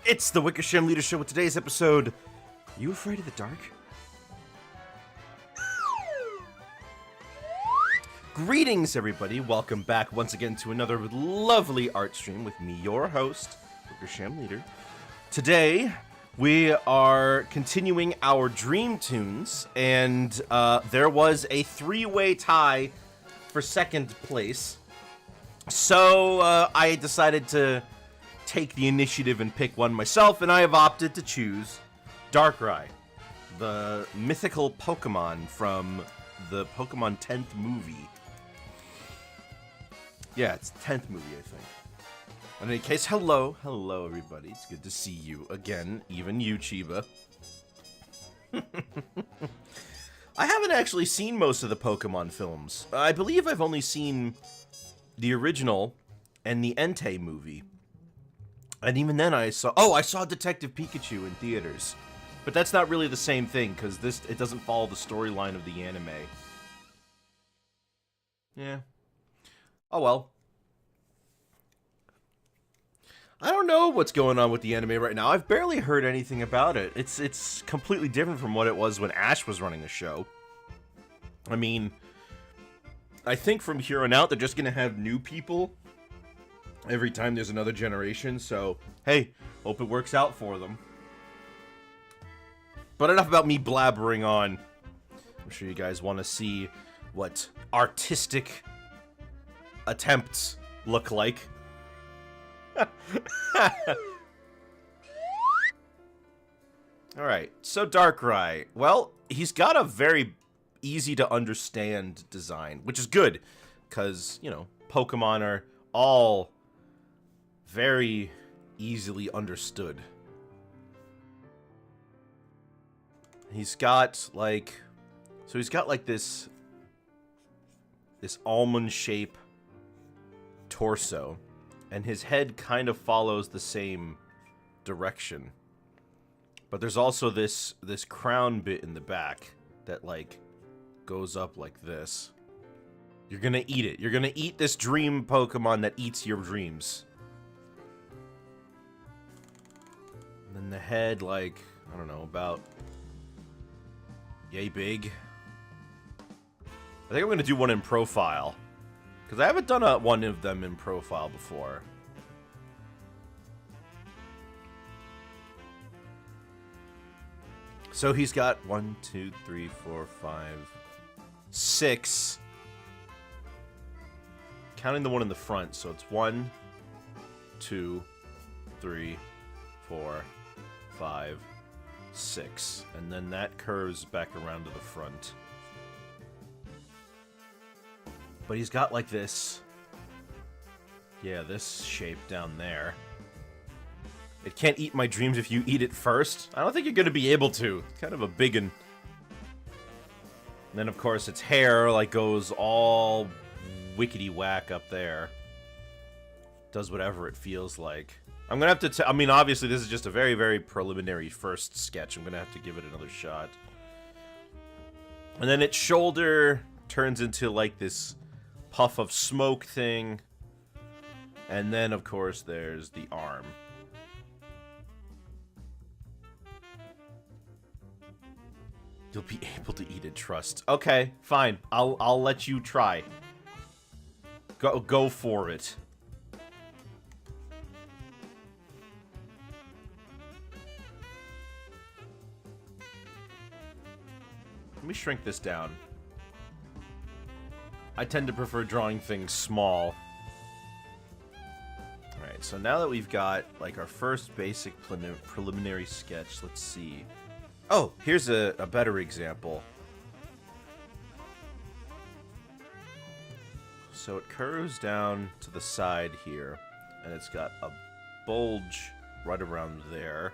It's the Wickersham Leader Show with today's episode. Are you afraid of the dark? Greetings, everybody. Welcome back once again to another lovely art stream with me, your host, Wickersham Leader. Today, we are continuing our Dream Tunes, and there was a three-way tie for second place. So, I decided to take the initiative and pick one myself, and I have opted to choose Darkrai, the mythical Pokemon from the Pokemon 10th movie. Yeah, it's the 10th movie, I think. In any case, hello everybody. It's good to see you again, even you, Chiba. I haven't actually seen most of the Pokemon films. I believe I've only seen the original and the Entei movie. And even then I saw Detective Pikachu in theaters. But that's not really the same thing, because it doesn't follow the storyline of the anime. Yeah. Oh well. I don't know what's going on with the anime right now. I've barely heard anything about it. It's completely different from what it was when Ash was running the show. I mean, I think from here on out they're just gonna have new people every time there's another generation, so hey, hope it works out for them. But enough about me blabbering on. I'm sure you guys want to see what artistic attempts look like. Alright, so Darkrai. Well, he's got a very easy to understand design, which is good, because, you know, Pokemon are all very easily understood. He's got like this almond shape torso, and his head kind of follows the same direction. But there's also this crown bit in the back that like goes up like this. You're gonna eat it. You're gonna eat this dream Pokemon that eats your dreams. And then the head, like, I don't know, about yay big. I think I'm gonna do one in profile, because I haven't done one of them in profile before. So he's got 1, 2, 3, 4, 5, 6. Counting the one in the front, so it's 1, 2, 3, 4, 5, 6. And then that curves back around to the front. But he's got like this, yeah, this shape down there. It can't eat my dreams if you eat it first. I don't think you're gonna be able to. It's kind of a big one. And then of course its hair like goes all wickety whack up there. Does whatever it feels like. I'm gonna have to I mean, obviously this is just a very, very preliminary first sketch. I'm gonna have to give it another shot. And then its shoulder turns into like this puff of smoke thing. And then of course there's the arm. You'll be able to eat it, trust. Okay, fine. I'll let you try. Go for it. Let me shrink this down. I tend to prefer drawing things small. Alright, so now that we've got like our first basic preliminary sketch, let's see. Oh, here's a better example. So it curves down to the side here, and it's got a bulge right around there.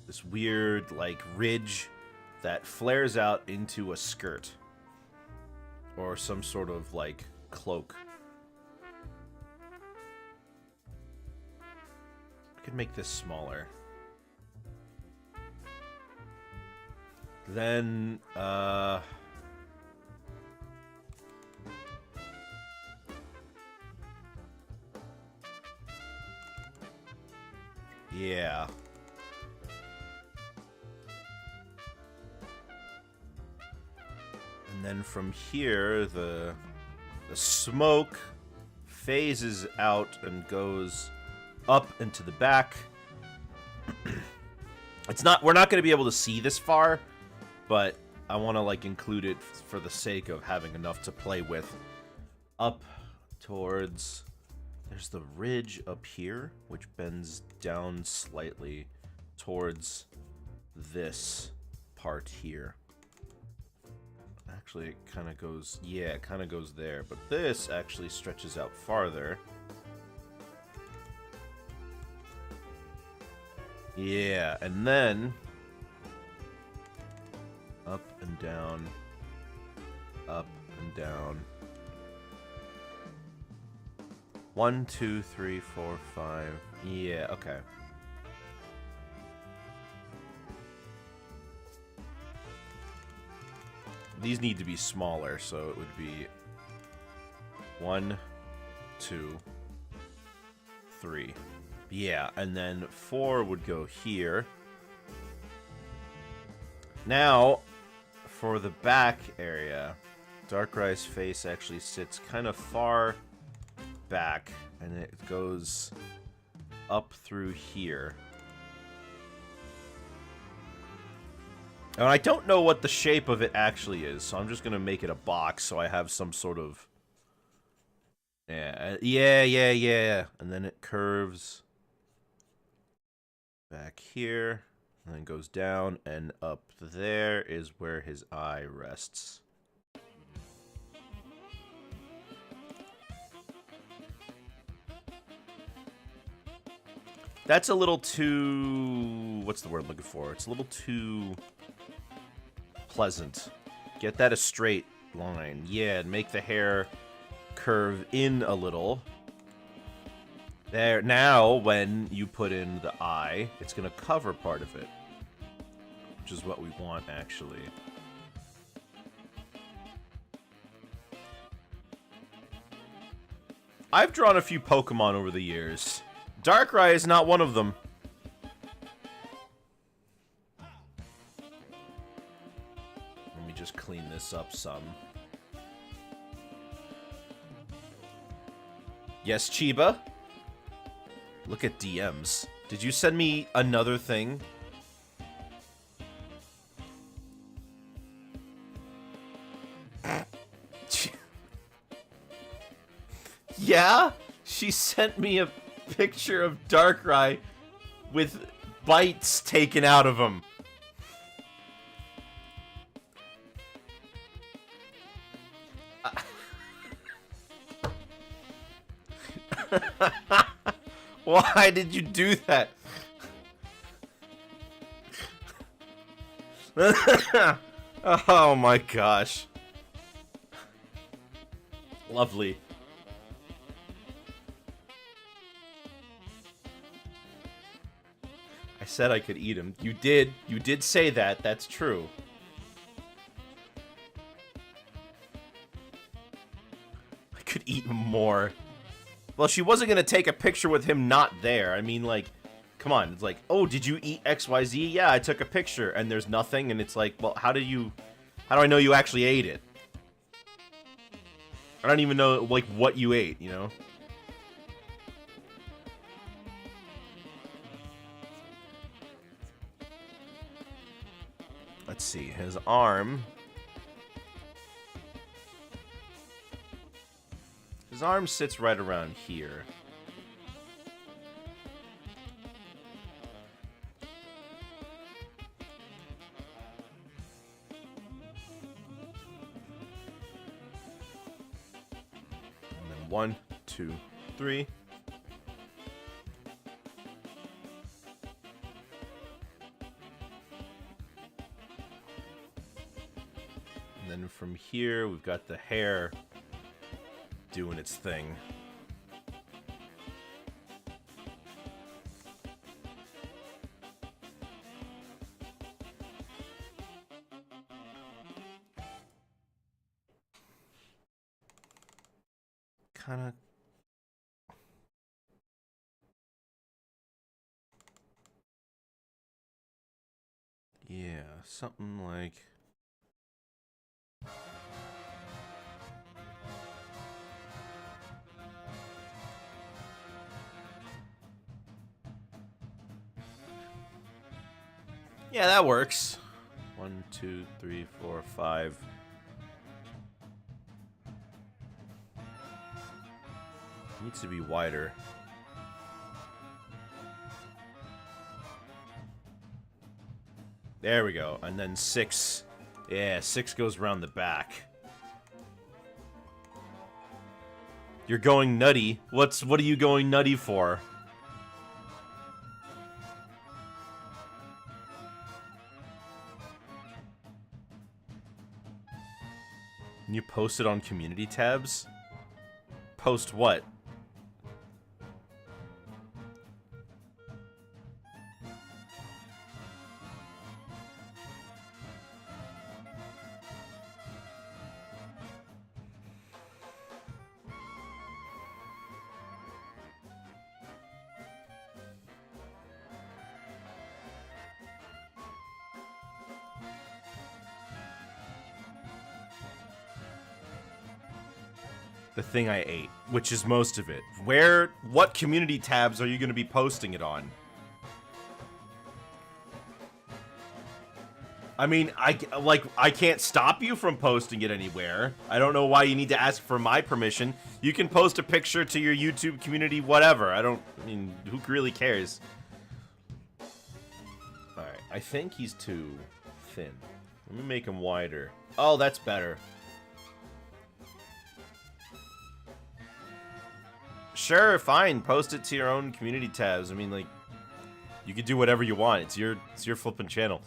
This weird, like, ridge that flares out into a skirt. Or some sort of, like, cloak. I could make this smaller. Then, Yeah. And then from here, the smoke phases out and goes up into the back. We're not going to be able to see this far, but I want to like include it for the sake of having enough to play with. Up towards, there's the ridge up here, which bends down slightly towards this part here. Actually, it kind of goes, yeah, it kind of goes there, but this actually stretches out farther. Yeah, and then up and down, up and down. 1, 2, 3, 4, 5. Yeah, okay. These need to be smaller, so it would be 1, 2, 3. Yeah, and then 4 would go here. Now, for the back area, Darkrai's face actually sits kind of far back, and it goes up through here. And I don't know what the shape of it actually is, so I'm just going to make it a box so I have some sort of... Yeah. And then it curves back here, and then goes down, and up there is where his eye rests. That's a little too... What's the word I'm looking for? It's a little too... pleasant. Get that a straight line. Yeah, and make the hair curve in a little. There. Now, when you put in the eye, it's going to cover part of it. Which is what we want, actually. I've drawn a few Pokemon over the years. Darkrai is not one of them. Let me just clean this up some. Yes, Chiba? Look at DMs. Did you send me another thing? Yeah? She sent me a picture of Darkrai with bites taken out of him. Why did you do that? Oh my gosh. Lovely. I said I could eat him. You did. You did say that. That's true. I could eat more. Well, she wasn't going to take a picture with him not there. I mean, like, come on. It's like, oh, did you eat XYZ? Yeah, I took a picture, and there's nothing, and it's like, well, how do I know you actually ate it? I don't even know, like, what you ate, you know? Let's see, his arm. His arm sits right around here. And then 1, 2, 3. And then from here, we've got the hair doing its thing. Kind of. Yeah, something like... Yeah, that works. 1, 2, 3, 4, 5. Needs to be wider. There we go. And then 6. Yeah, 6 goes around the back. You're going nutty. What are you going nutty for? Can you post it on community tabs? Post what? The thing I ate, which is most of it. What community tabs are you going to be posting it on? I mean, I can't stop you from posting it anywhere. I don't know why you need to ask for my permission. You can post a picture to your YouTube community, whatever. I mean, who really cares? Alright, I think he's too thin. Let me make him wider. Oh, that's better. Sure, fine. Post it to your own community tabs. I mean, like, you can do whatever you want. It's your flipping channel.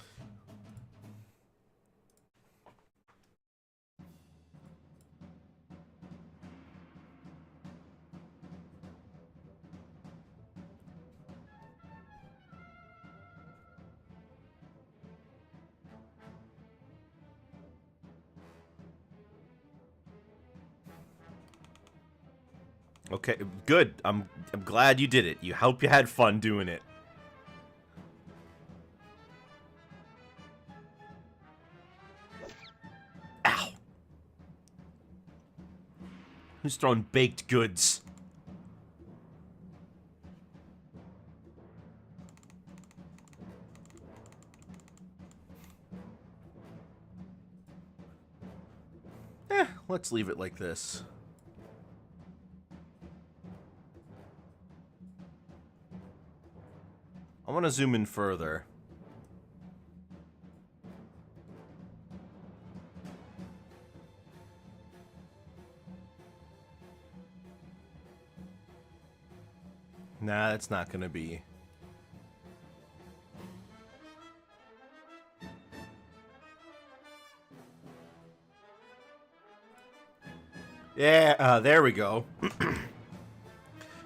Okay, good. I'm glad you did it. You hope you had fun doing it. Ow. Who's throwing baked goods? Let's leave it like this. I want to zoom in further. Nah, that's not gonna be. Yeah, there we go.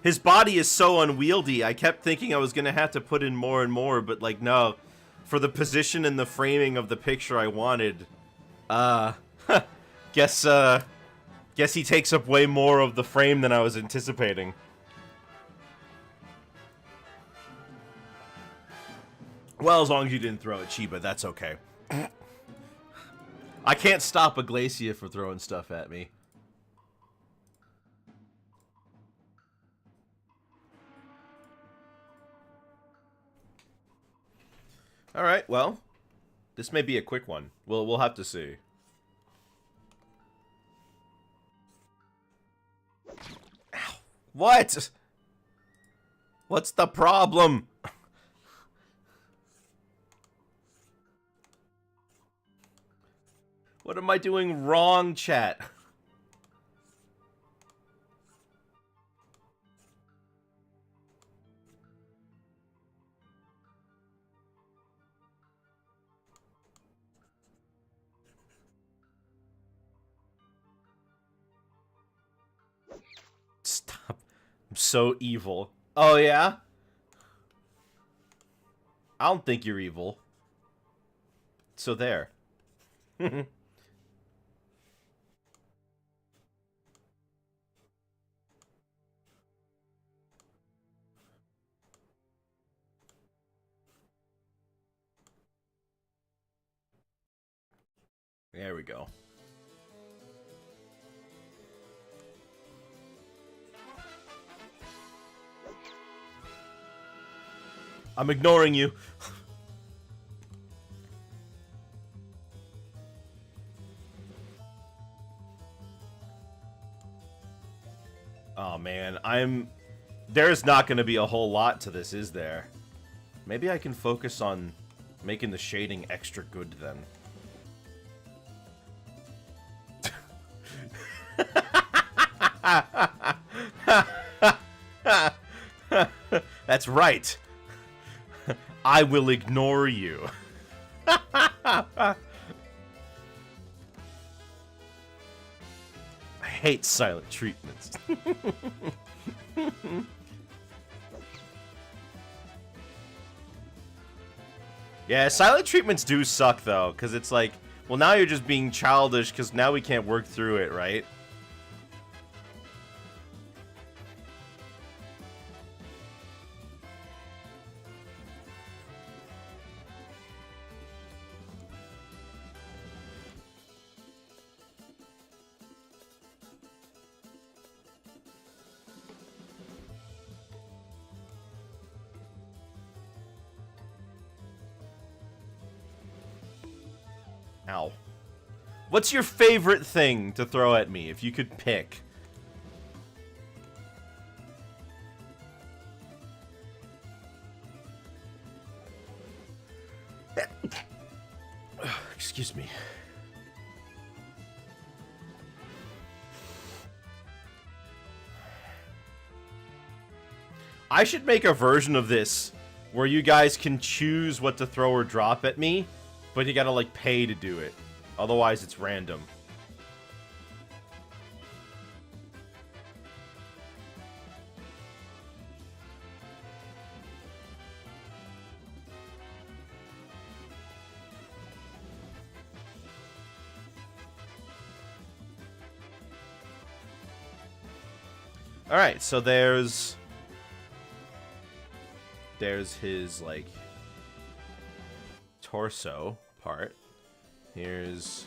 His body is so unwieldy, I kept thinking I was gonna have to put in more and more, but like, no. For the position and the framing of the picture I wanted, guess he takes up way more of the frame than I was anticipating. Well, as long as you didn't throw at Chiba, that's okay. I can't stop a Glacia from throwing stuff at me. Alright, well, this may be a quick one. We'll have to see. Ow. What? What's the problem? What am I doing wrong, chat? Stop. I'm so evil. Oh, yeah? I don't think you're evil. So there. There we go. I'm ignoring you. Oh man, there's not going to be a whole lot to this, is there? Maybe I can focus on making the shading extra good then. That's right. I will ignore you. I hate silent treatments. Yeah, silent treatments do suck, though, because it's like, well, now you're just being childish, because now we can't work through it, right? Ow. What's your favorite thing to throw at me, if you could pick? Excuse me. I should make a version of this where you guys can choose what to throw or drop at me, but you gotta, like, pay to do it. Otherwise, it's random. Alright, so there's his, like, torso part. Here's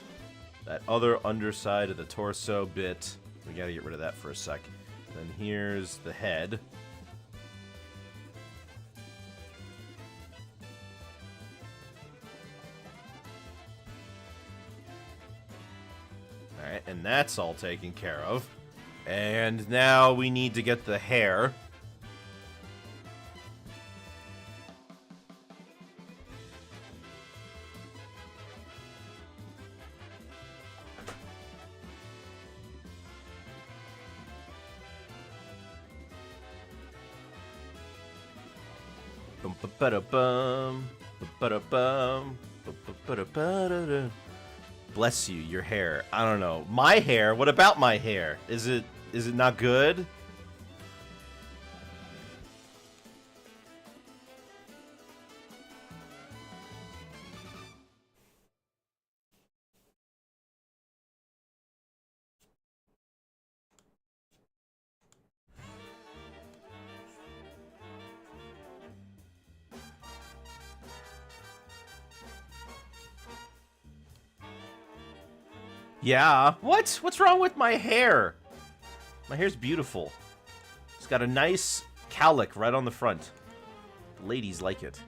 that other underside of the torso bit. We gotta get rid of that for a sec. Then here's the head. Alright, and that's all taken care of. And now we need to get the hair. Bless you, your hair. I don't know. My hair? What about my hair? Is it not good? Yeah. What? What's wrong with my hair? My hair's beautiful. It's got a nice cowlick right on the front. The ladies like it.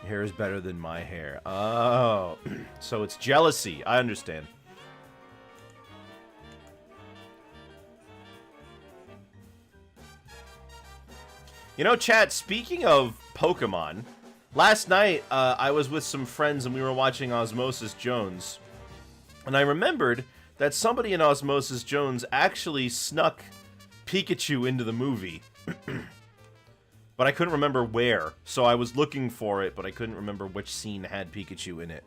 Your hair is better than my hair. Oh. So it's jealousy. I understand. You know, chat, speaking of Pokemon, last night I was with some friends and we were watching Osmosis Jones. And I remembered that somebody in Osmosis Jones actually snuck Pikachu into the movie. But I couldn't remember where. So I was looking for it, but I couldn't remember which scene had Pikachu in it.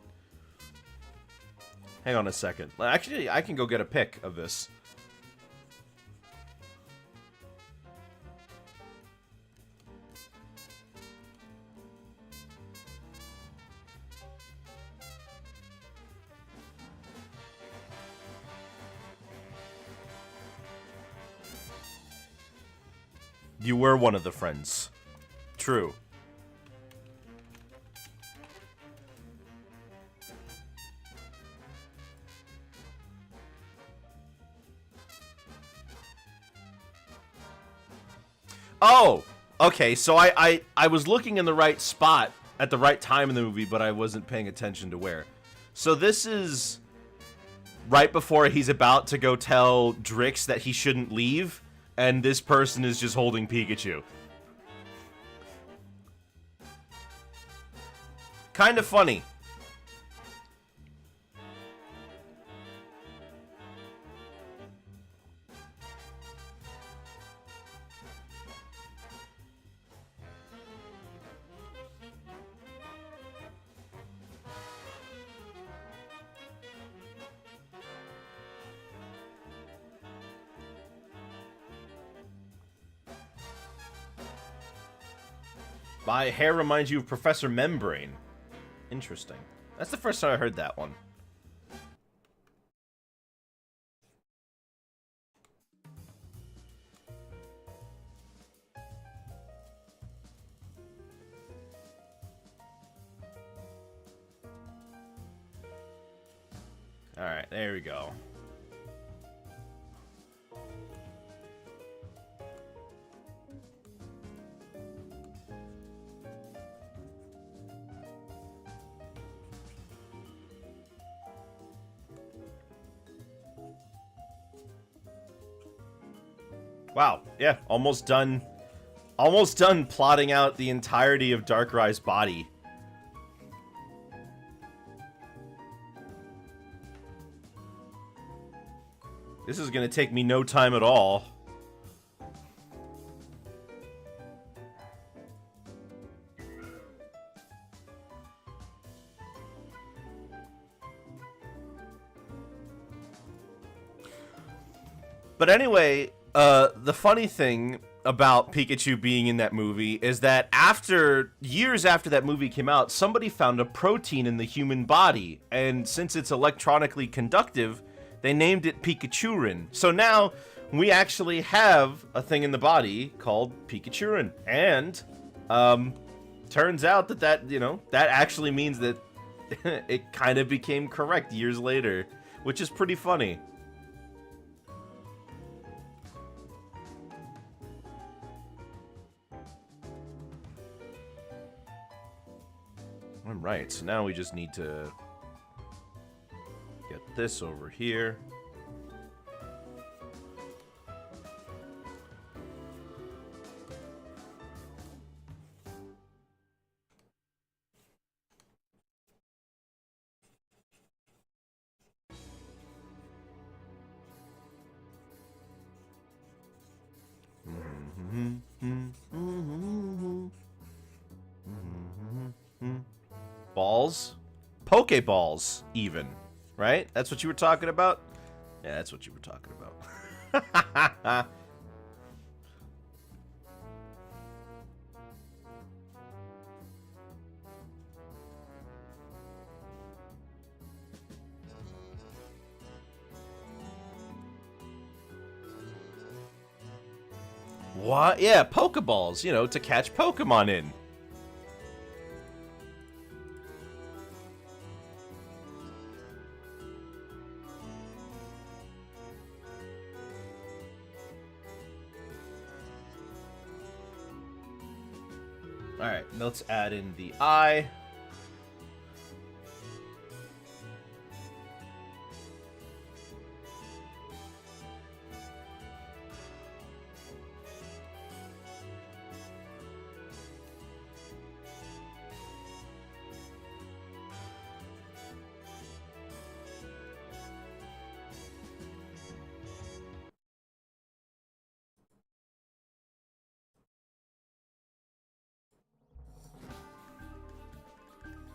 Hang on a second. Actually, I can go get a pic of this. You were one of the friends. True. Oh! Okay, so I was looking in the right spot at the right time in the movie, but I wasn't paying attention to where. So this is right before he's about to go tell Drix that he shouldn't leave, and this person is just holding Pikachu. Kind of funny. My hair reminds you of Professor Membrane. Interesting. That's the first time I heard that one. Alright, there we go. Wow, yeah, almost done. Almost done plotting out the entirety of Darkrai's body. This is gonna take me no time at all. But anyway, the funny thing about Pikachu being in that movie is that years after that movie came out, somebody found a protein in the human body, and since it's electronically conductive, they named it Pikachurin. So now we actually have a thing in the body called Pikachurin, and turns out that that actually means that it kind of became correct years later, which is pretty funny. Alright, so now we just need to get this over here. Balls? Pokeballs, even. Right? That's what you were talking about? Yeah, that's what you were talking about. What? Yeah, Pokeballs, you know, to catch Pokemon in. Alright, let's add in the eye.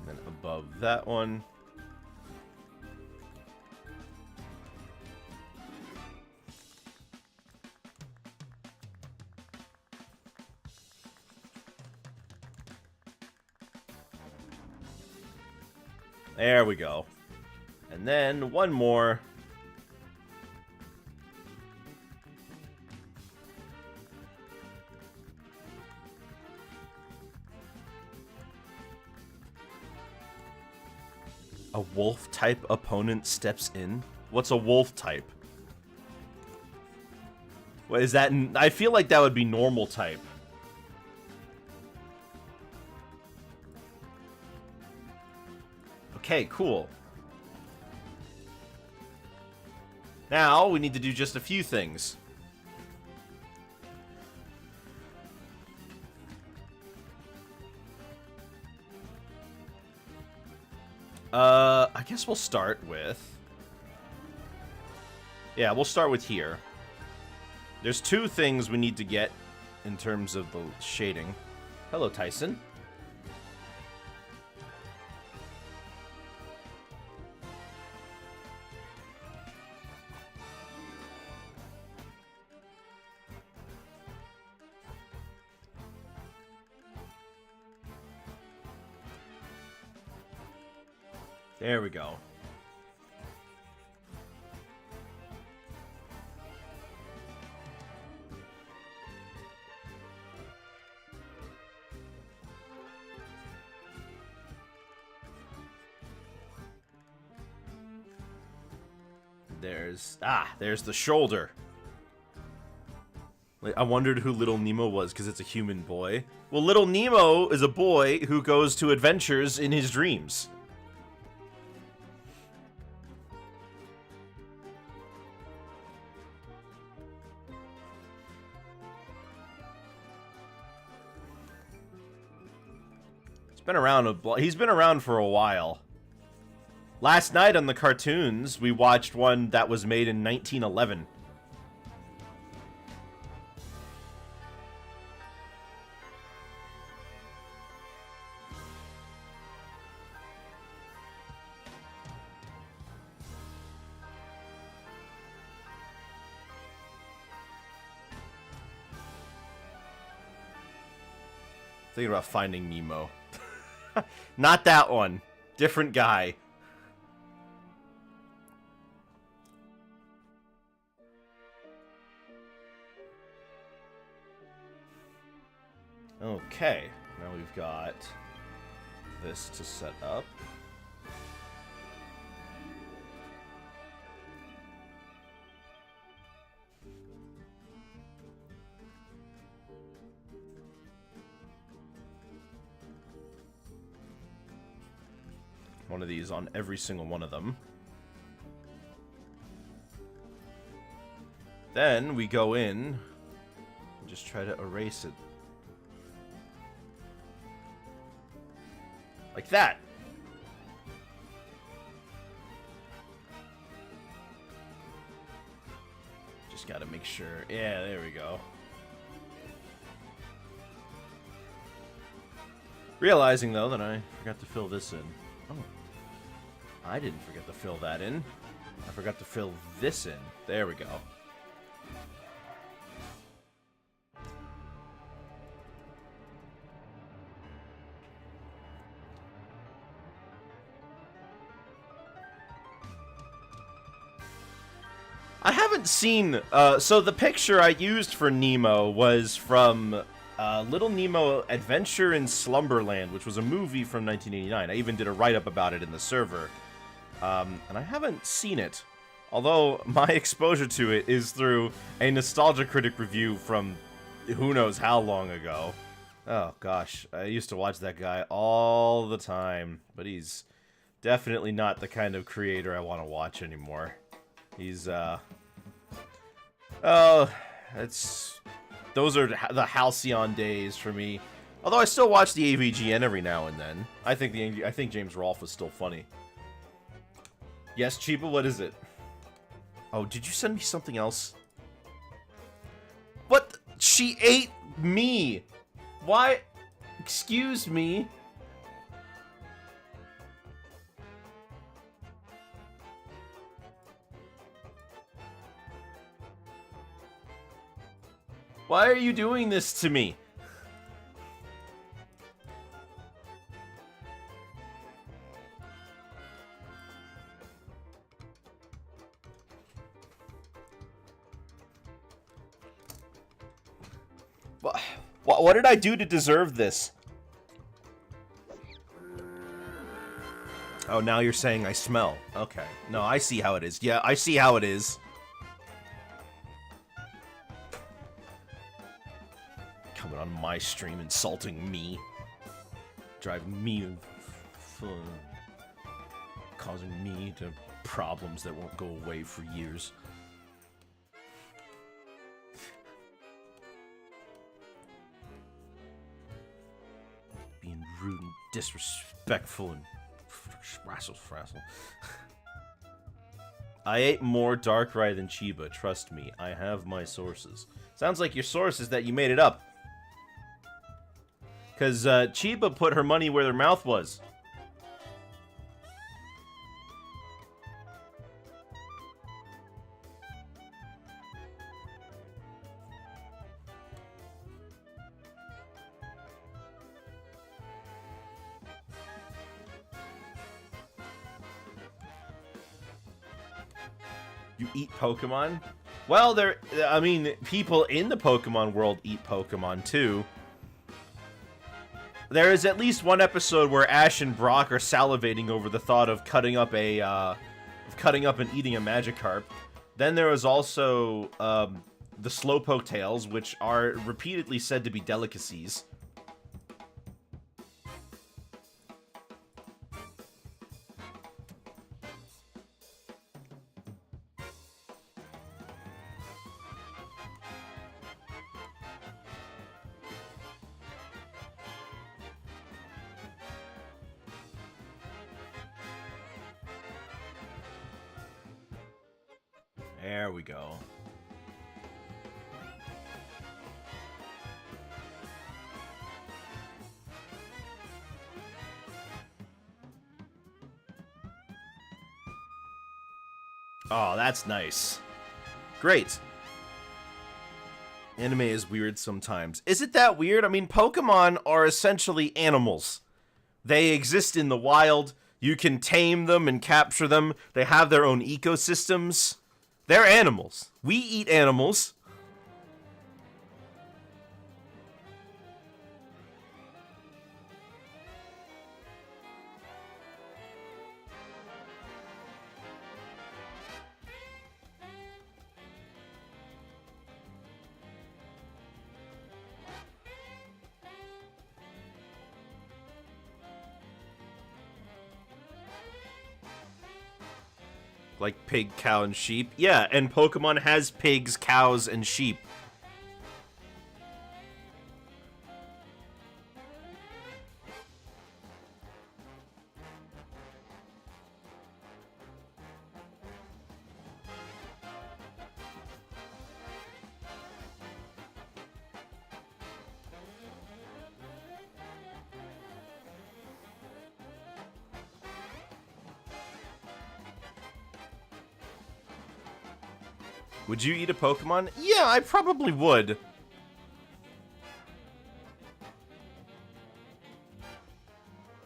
And then above that one. There we go. And then one more. A wolf type opponent steps in? What's a wolf type? What is that? I feel like that would be normal type. Okay, cool. Now, we need to do just a few things. I guess we'll start with... Yeah, we'll start with here. There's two things we need to get in terms of the shading. Hello, Tyson. There we go. There's the shoulder. I wondered who Little Nemo was because it's a human boy. Well, Little Nemo is a boy who goes to adventures in his dreams. He's been around for a while. Last night on the cartoons, we watched one that was made in 1911. Thinking about Finding Nemo. Not that one. Different guy. Okay, now we've got this to set up. One of these on every single one of them. Then we go in and just try to erase it. Like that. Just gotta make sure. Yeah, there we go. Realizing, though, that I forgot to fill this in. Oh. I didn't forget to fill that in. I forgot to fill this in. There we go. I haven't seen... so the picture I used for Nemo was from Little Nemo Adventure in Slumberland, which was a movie from 1989. I even did a write-up about it in the server. And I haven't seen it. Although my exposure to it is through a Nostalgia Critic review from who knows how long ago. Oh gosh, I used to watch that guy all the time. But he's definitely not the kind of creator I want to watch anymore. He's, oh, those are the Halcyon days for me. Although I still watch the AVGN every now and then. I think James Rolfe was still funny. Yes, Chiba, what is it? Oh, did you send me something else? What? She ate me! Why? Excuse me? Why are you doing this to me? What did I do to deserve this? Oh, now you're saying I smell. Okay. No, I see how it is. Yeah, I see how it is. Coming on my stream insulting me. Driving me fun. causing me to problems that won't go away for years. Being rude and disrespectful and frazzle. I ate more Darkrai than Chiba, trust me. I have my sources. Sounds like your source is that you made it up. Because Chiba put her money where her mouth was. You eat Pokemon? Well, I mean, people in the Pokemon world eat Pokemon too. There is at least one episode where Ash and Brock are salivating over the thought of cutting up and eating a Magikarp. Then there was also the Slowpoke tails, which are repeatedly said to be delicacies. There we go. Oh, that's nice. Great. Anime is weird sometimes. Is it that weird? I mean, Pokemon are essentially animals. They exist in the wild. You can tame them and capture them. They have their own ecosystems. They're animals. We eat animals. Like pig, cow, and sheep. Yeah, and Pokemon has pigs, cows, and sheep. Would you eat a Pokemon? Yeah, I probably would.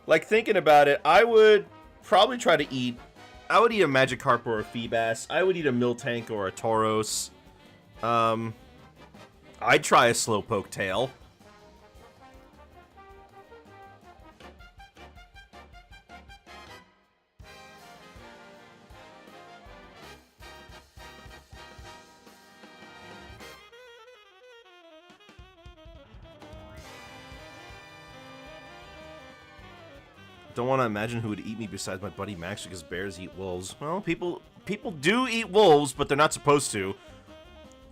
Like, thinking about it, I would probably try to eat... I would eat a Magikarp or a Feebas. I would eat a Miltank or a Tauros. I'd try a Slowpoke tail. Don't want to imagine who would eat me besides my buddy Max because bears eat wolves. Well, people do eat wolves, but they're not supposed to.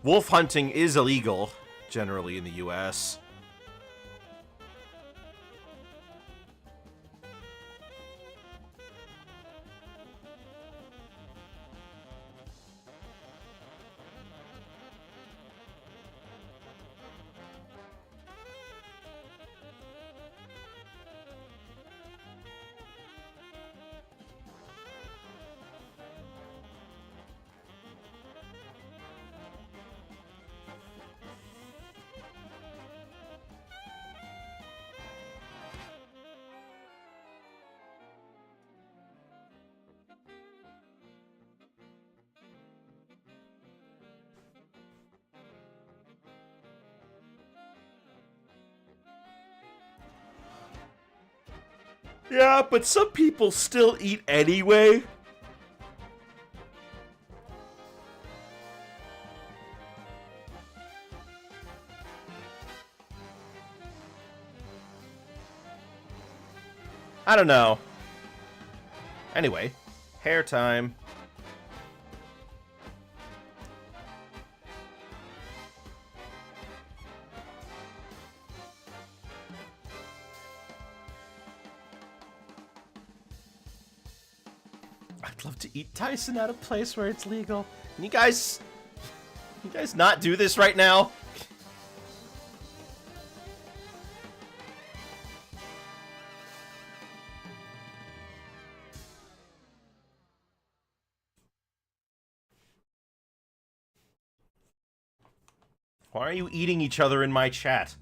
Wolf hunting is illegal, generally, in the U.S. Yeah, but some people still eat anyway. I don't know. Anyway, Hair time. I'd love to eat Tyson at a place where it's legal. Can you guys not do this right now? Why are you eating each other in my chat?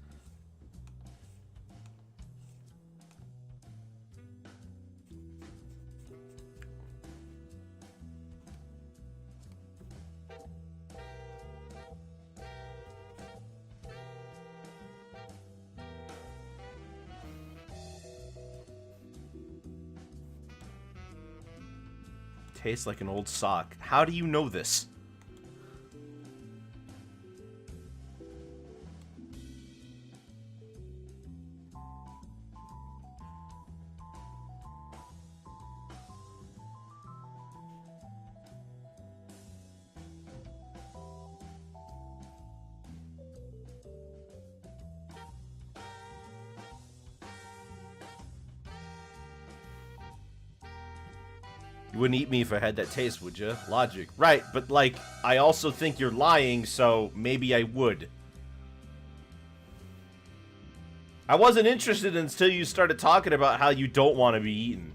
Tastes like an old sock. How do you know this? You wouldn't eat me if I had that taste, would you? Logic. Right, but, like, I also think you're lying, so maybe I would. I wasn't interested until you started talking about how you don't want to be eaten.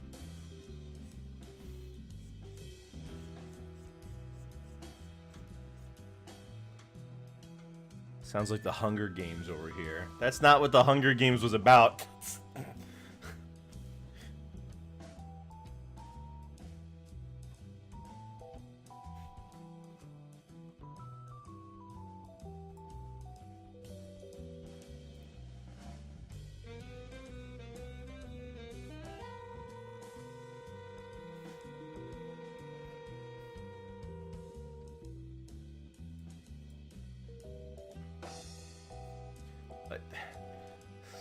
Sounds like the Hunger Games over here. That's not what the Hunger Games was about.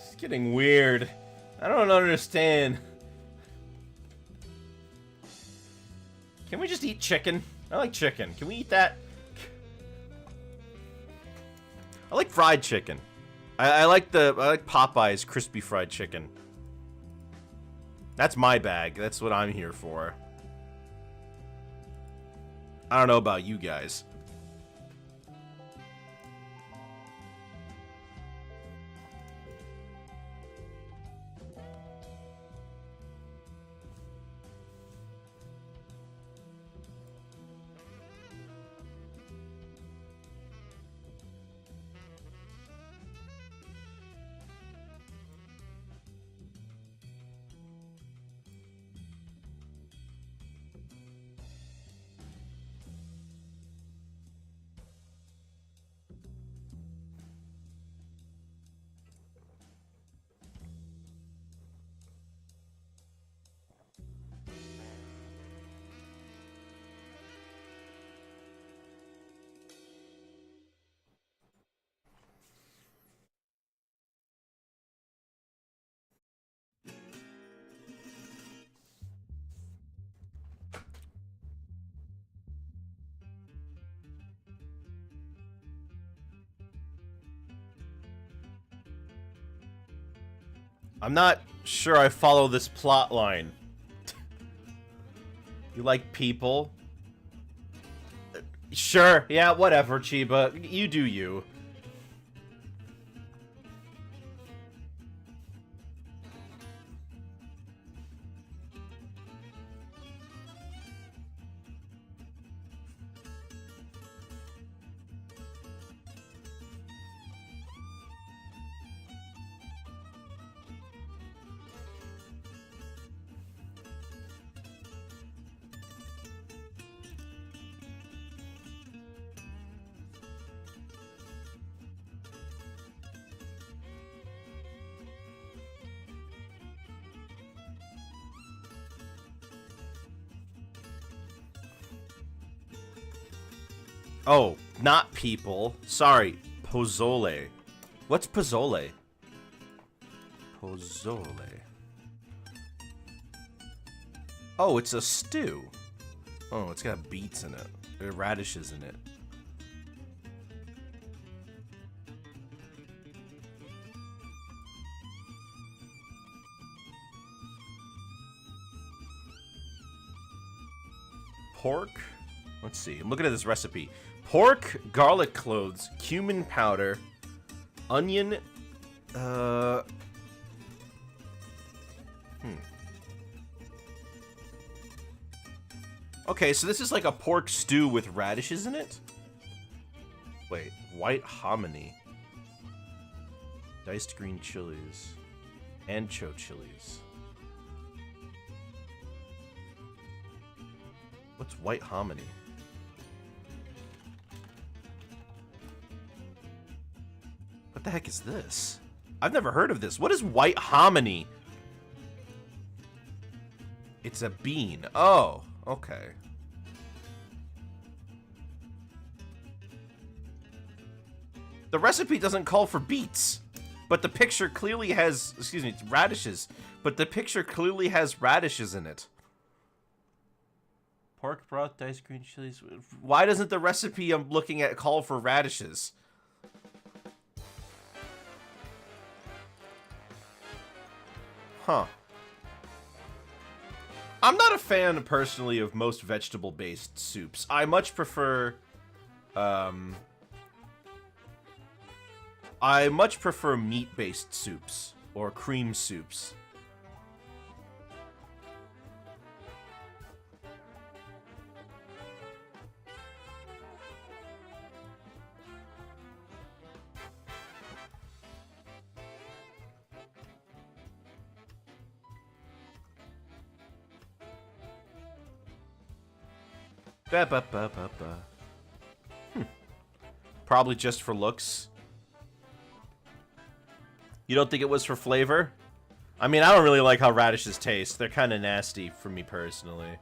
It's getting weird. I don't understand. Can we just eat chicken? I like chicken. Can we eat that? I like fried chicken. I like Popeye's crispy fried chicken. That's my bag. That's what I'm here for. I don't know about you guys. I'm not sure I follow this plot line. You like people? Sure, yeah, whatever, Chiba. You do you. Oh, not people. Sorry, pozole. What's pozole? Pozole. Oh, it's a stew. Oh, it's got beets in it. Radishes in it. Pork. Let's see. I'm looking at this recipe. Pork, garlic cloves, cumin powder, onion. Okay, so this is like a pork stew with radishes in it? Wait, white hominy. Diced green chilies. Ancho chilies. What's white hominy? What the heck is this? I've never heard of this. What is white hominy? It's a bean. Oh, okay. The recipe doesn't call for beets, but the picture clearly has, excuse me, it's radishes, but the picture clearly has radishes in it. Pork broth, diced green chilies. Why doesn't the recipe I'm looking at call for radishes? Huh. I'm not a fan, personally, of most vegetable-based soups. I much prefer, meat-based soups or cream soups. Probably just for looks. You don't think it was for flavor? I mean, I don't really like how radishes taste. They're kind of nasty for me personally.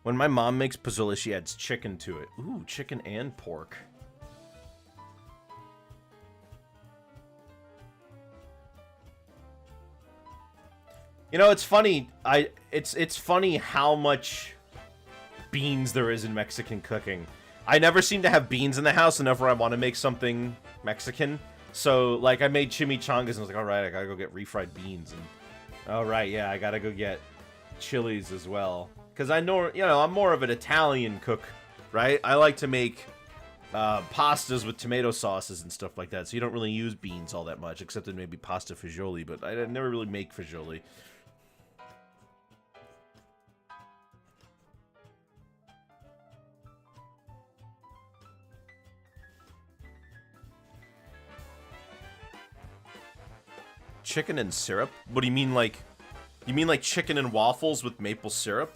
When my mom makes pozole, she adds chicken to it. Ooh, chicken and pork. You know, it's funny. It's funny how much beans there is in Mexican cooking. I never seem to have beans in the house whenever I want to make something Mexican. So, like, I made chimichangas and I was like, all right, I gotta go get refried beans. And all right, yeah, I gotta go get chilies as well. Because I know, you know, I'm more of an Italian cook, right? I like to make pastas with tomato sauces and stuff like that. So you don't really use beans all that much, except in maybe pasta fagioli. But I never really make fagioli. Chicken and syrup? What do you mean, like... You mean like chicken and waffles with maple syrup?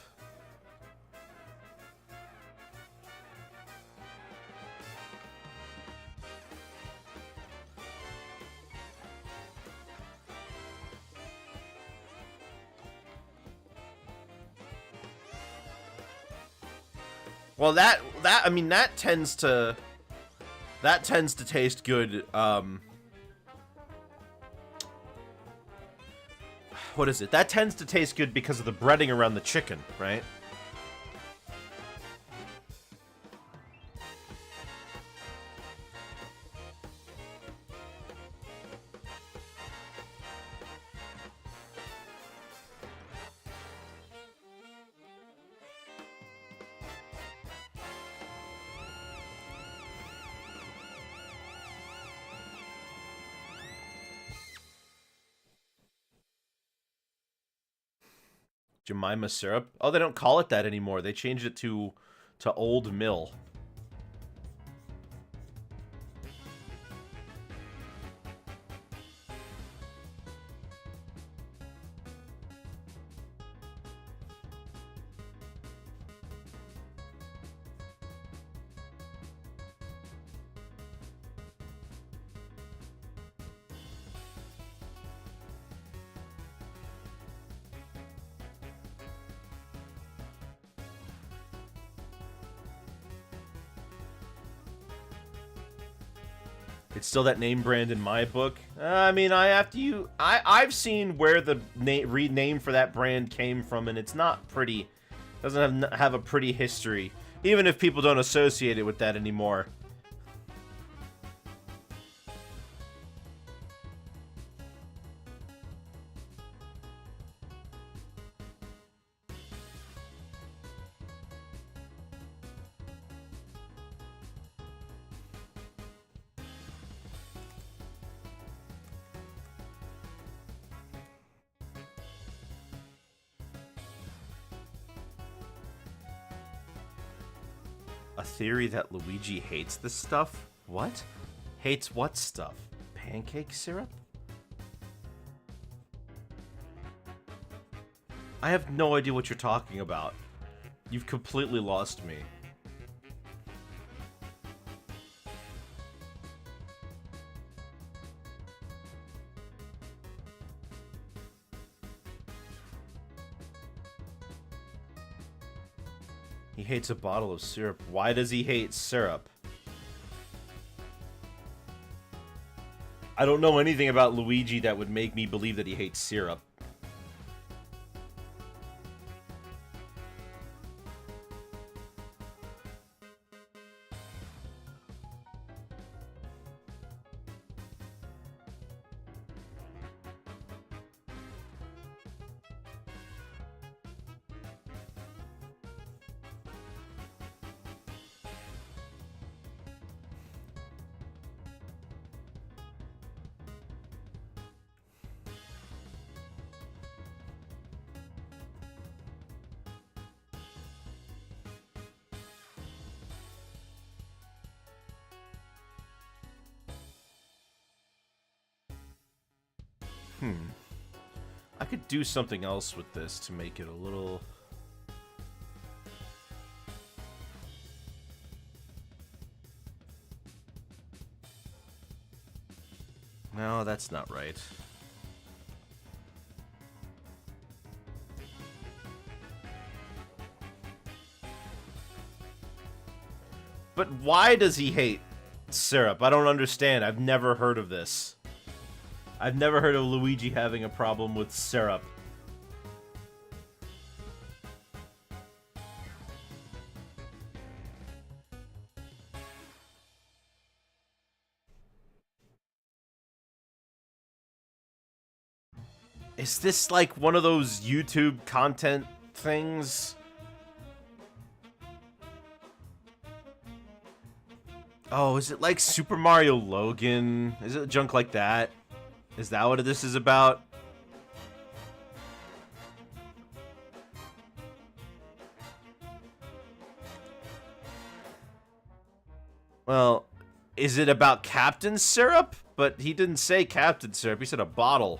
Well, I mean, that tends to taste good, what is it? That tends to taste good because of the breading around the chicken, right? Jemima syrup? Oh, they don't call it that anymore. They changed it to Old Mill. It's still that name brand in my book. I mean, I've seen where the rename for that brand came from, and it's not pretty. Doesn't have a pretty history, even if people don't associate it with that anymore. A theory that Luigi hates this stuff? What? Hates what stuff? Pancake syrup? I have no idea what you're talking about. You've completely lost me. He hates a bottle of syrup. Why does he hate syrup? I don't know anything about Luigi that would make me believe that he hates syrup. I could do something else with this to make it a little... No, that's not right. But why does he hate syrup? I don't understand. I've never heard of this. I've never heard of Luigi having a problem with syrup. Is this like one of those YouTube content things? Oh, is it like Super Mario Logan? Is it junk like that? Is that what this is about? Well, is it about Captain Syrup? But he didn't say Captain Syrup, he said a bottle.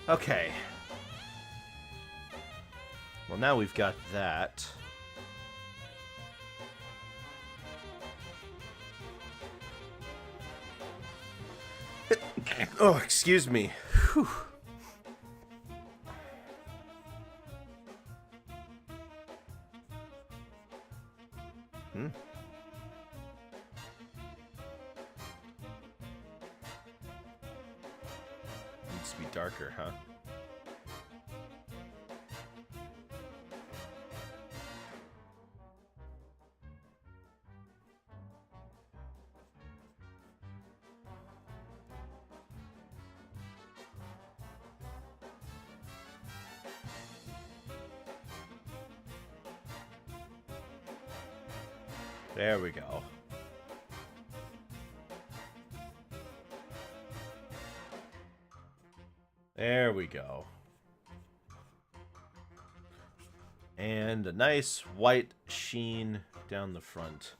Okay. Well, now we've got that. Oh, excuse me. Whew. Needs to be darker, huh? There we go. There we go. And a nice white sheen down the front.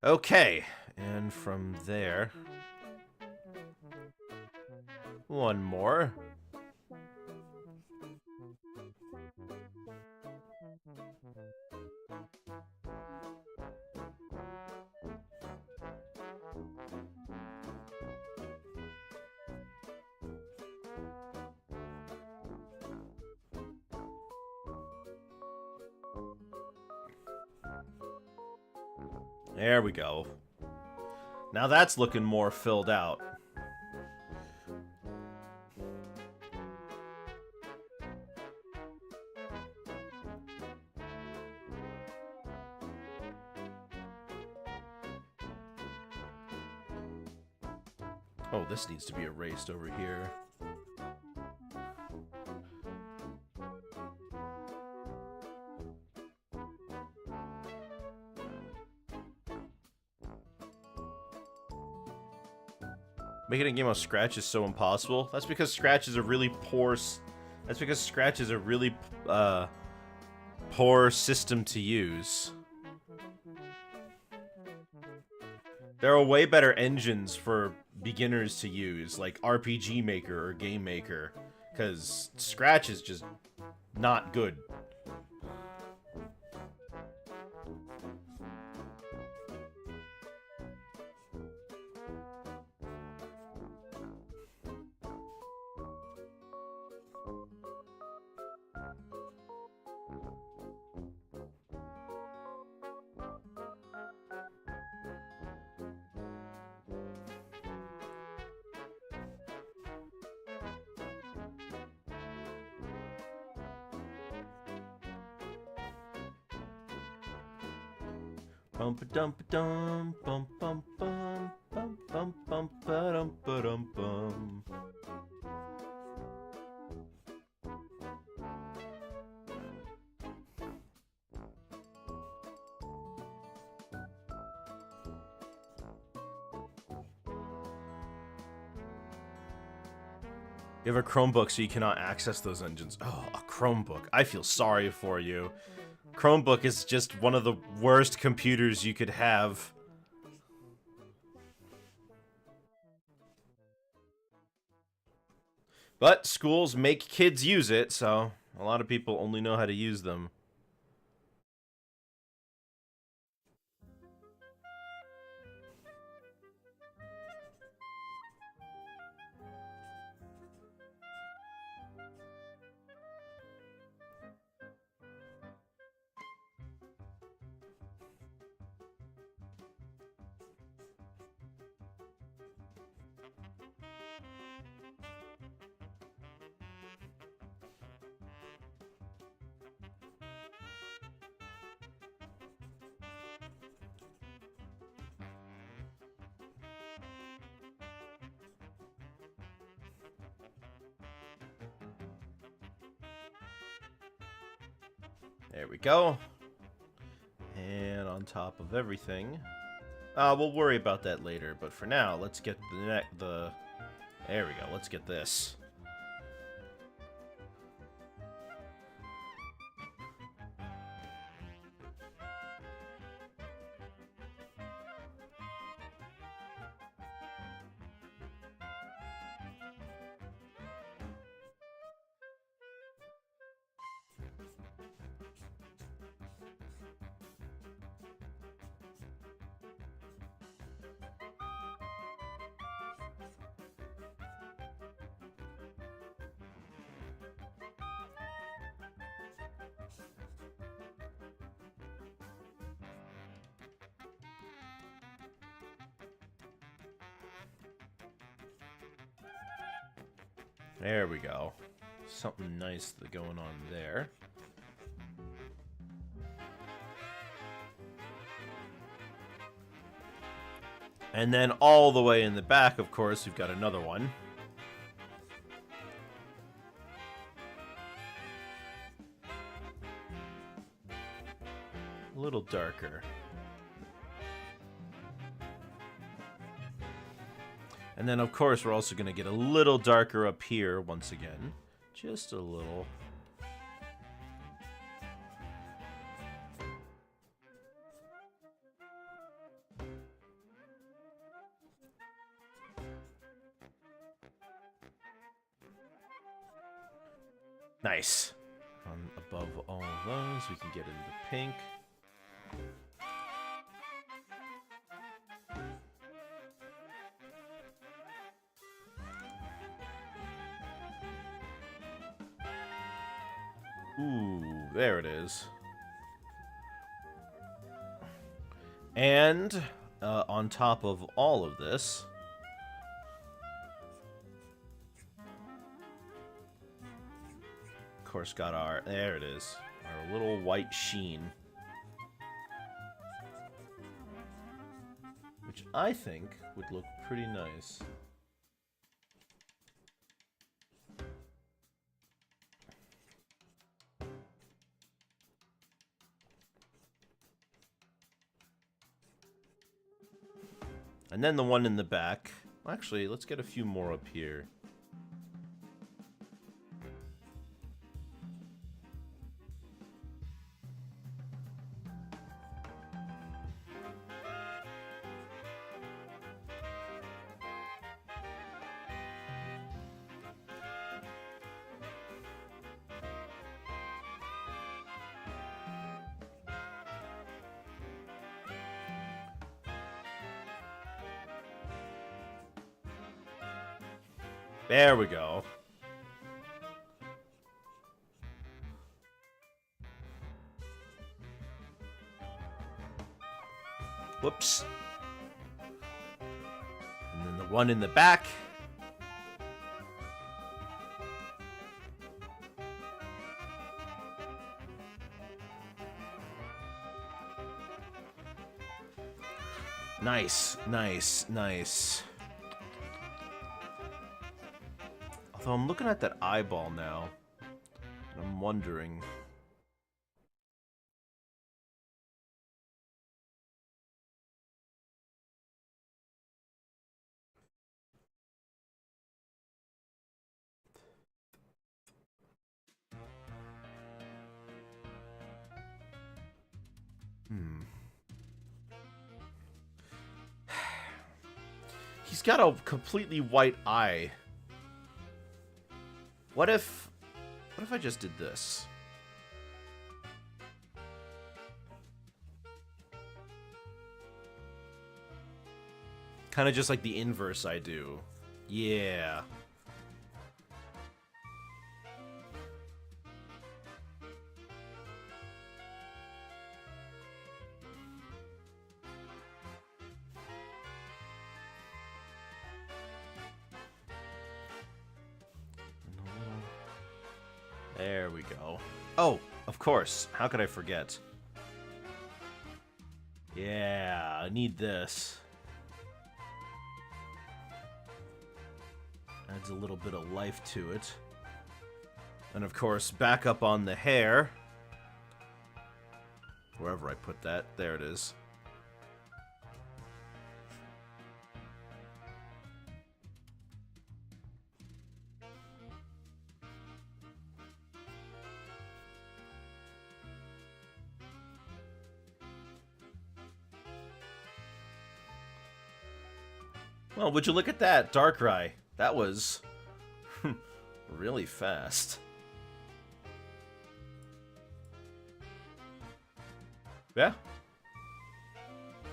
Okay, and from there, one more. There we go. Now that's looking more filled out. Oh, this needs to be erased over here. Making a game of Scratch is so impossible. That's because Scratch is a really poor. That's because Scratch is a really poor system to use. There are way better engines for beginners to use, like RPG Maker or Game Maker, because Scratch is just not good. Bum ba dum ba dum bum bum bum bum bum bum ba dum ba dum bum. You have a Chromebook, so you cannot access those engines. Oh, a Chromebook. I feel sorry for you. Chromebook is just one of the worst computers you could have. But schools make kids use it, so a lot of people only know how to use them. There we go. And on top of everything, we'll worry about that later. But for now, let's get the. There we go. Let's get this. There we go. Something nice going on there. And then all the way in the back, of course, we've got another one. A little darker. And then, of course, we're also going to get a little darker up here once again. Just a little. Nice. Above all of those, we can get into pink. Ooh, there it is. And on top of all of this, of course, got our, there it is, our little white sheen. Which I think would look pretty nice. And then the one in the back. Actually, let's get a few more up here. There we go. Whoops. And then the one in the back. Nice, nice, nice. Although I'm looking at that eyeball now, and I'm wondering. He's got a completely white eye. What if I just did this? Kind of just like the inverse I do. Yeah. There we go. Oh, of course. How could I forget? Yeah, I need this. Adds a little bit of life to it. And of course, back up on the hair. Wherever I put that. There it is. Well, would you look at that, Darkrai? That was really fast. Yeah.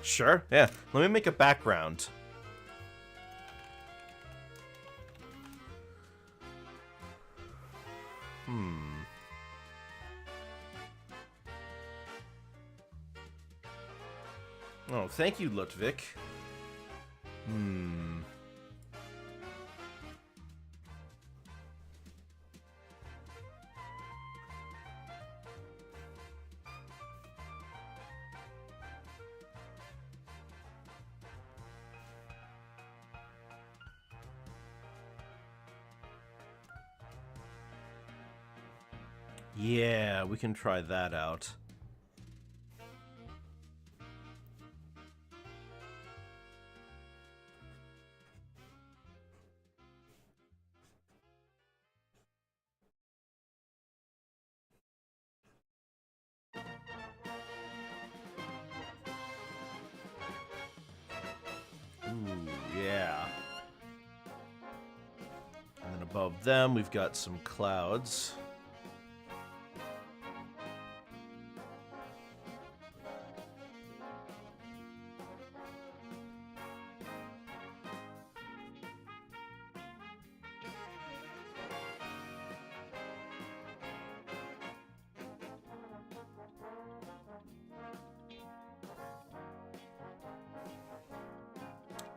Sure, yeah. Let me make a background. Oh, thank you, Ludwig. Yeah, we can try that out. Above them, we've got some clouds.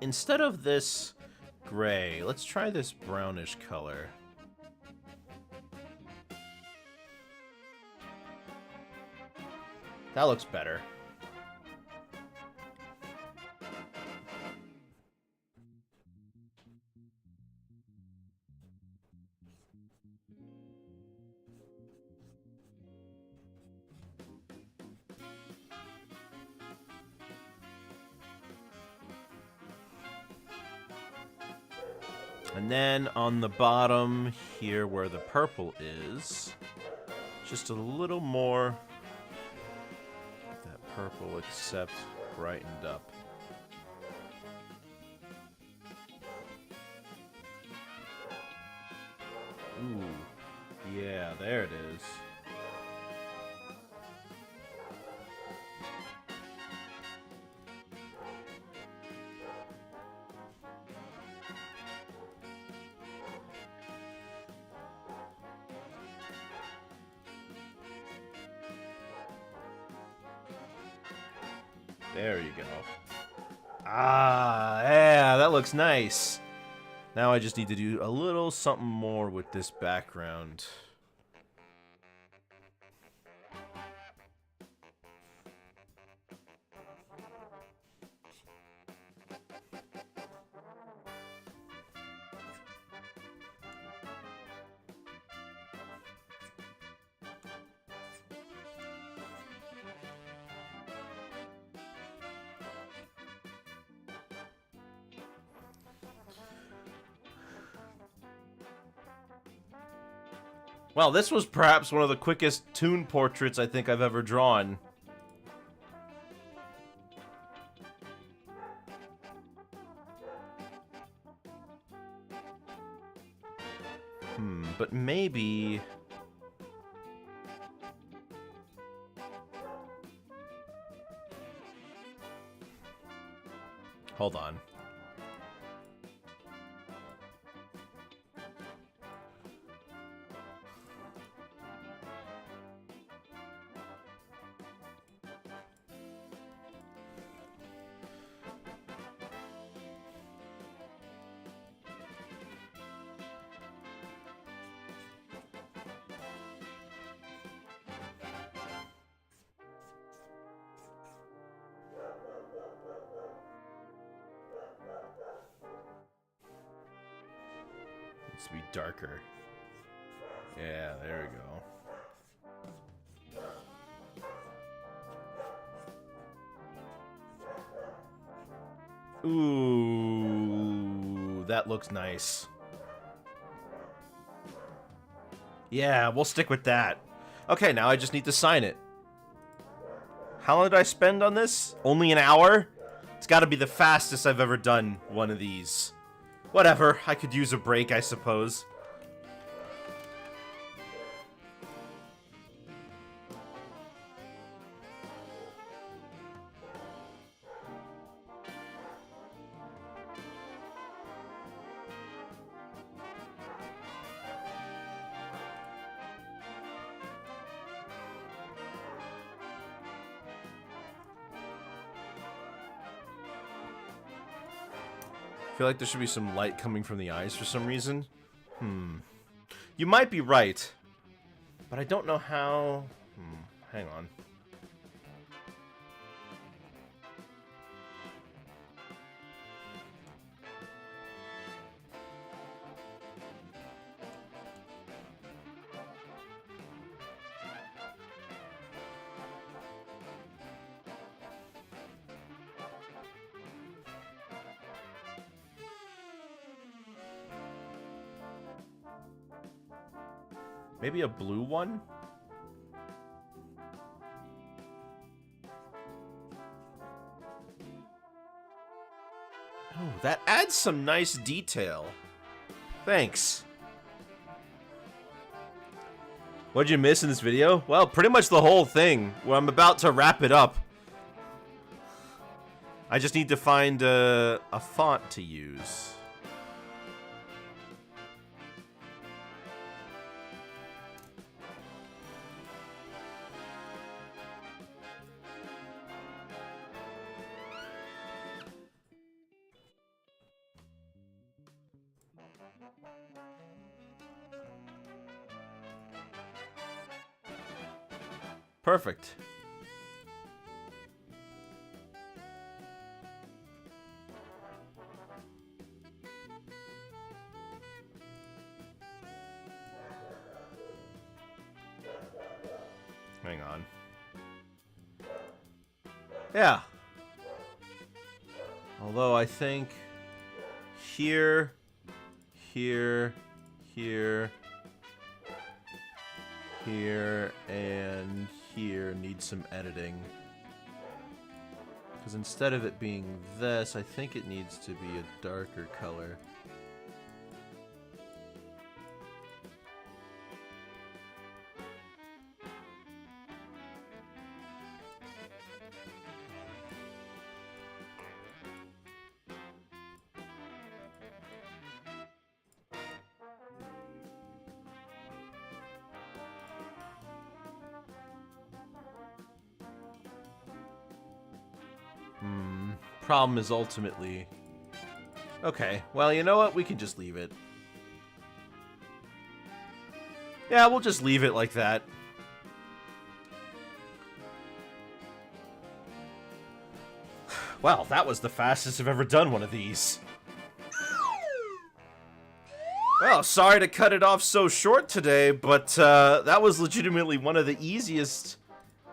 Instead of this gray, let's try this brownish color. That looks better. And then on the bottom here where the purple is, just a little more of that purple except brightened up. Ooh, yeah, there it is. There you go. Ah, yeah, that looks nice. Now I just need to do a little something more with this background. Well, this was perhaps one of the quickest Toon portraits I think I've ever drawn. But maybe... Hold on. Needs to be darker. Yeah, there we go. Ooh, that looks nice. Yeah, we'll stick with that. Okay, now I just need to sign it. How long did I spend on this? Only an hour? It's got to be the fastest I've ever done one of these. Whatever, I could use a break, I suppose. I feel like there should be some light coming from the eyes for some reason. You might be right, but I don't know how... hang on. Maybe a blue one? Oh, that adds some nice detail. Thanks. What'd you miss in this video? Well, pretty much the whole thing. Well, I'm about to wrap it up. I just need to find a font to use. Perfect. Hang on. Yeah. Although I think here, here, here, here, and here needs some editing. Because instead of it being this, I think it needs to be a darker color. Problem is ultimately... Okay, well, you know what? We can just leave it. Yeah, we'll just leave it like that. Well, that was the fastest I've ever done one of these. Well, sorry to cut it off so short today, but that was legitimately one of the easiest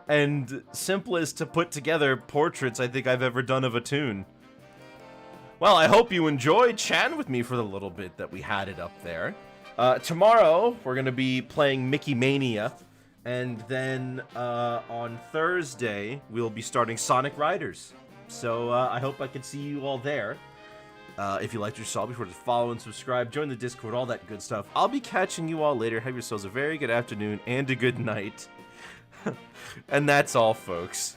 and simplest to put together portraits I think I've ever done of a Toon. Well, I hope you enjoyed chatting with me for the little bit that we had it up there. Tomorrow, we're going to be playing Mickey Mania, and then on Thursday, we'll be starting Sonic Riders. So I hope I can see you all there. If you liked your saw, be sure to follow and subscribe, join the Discord, all that good stuff. I'll be catching you all later. Have yourselves a very good afternoon and a good night. And that's all, folks.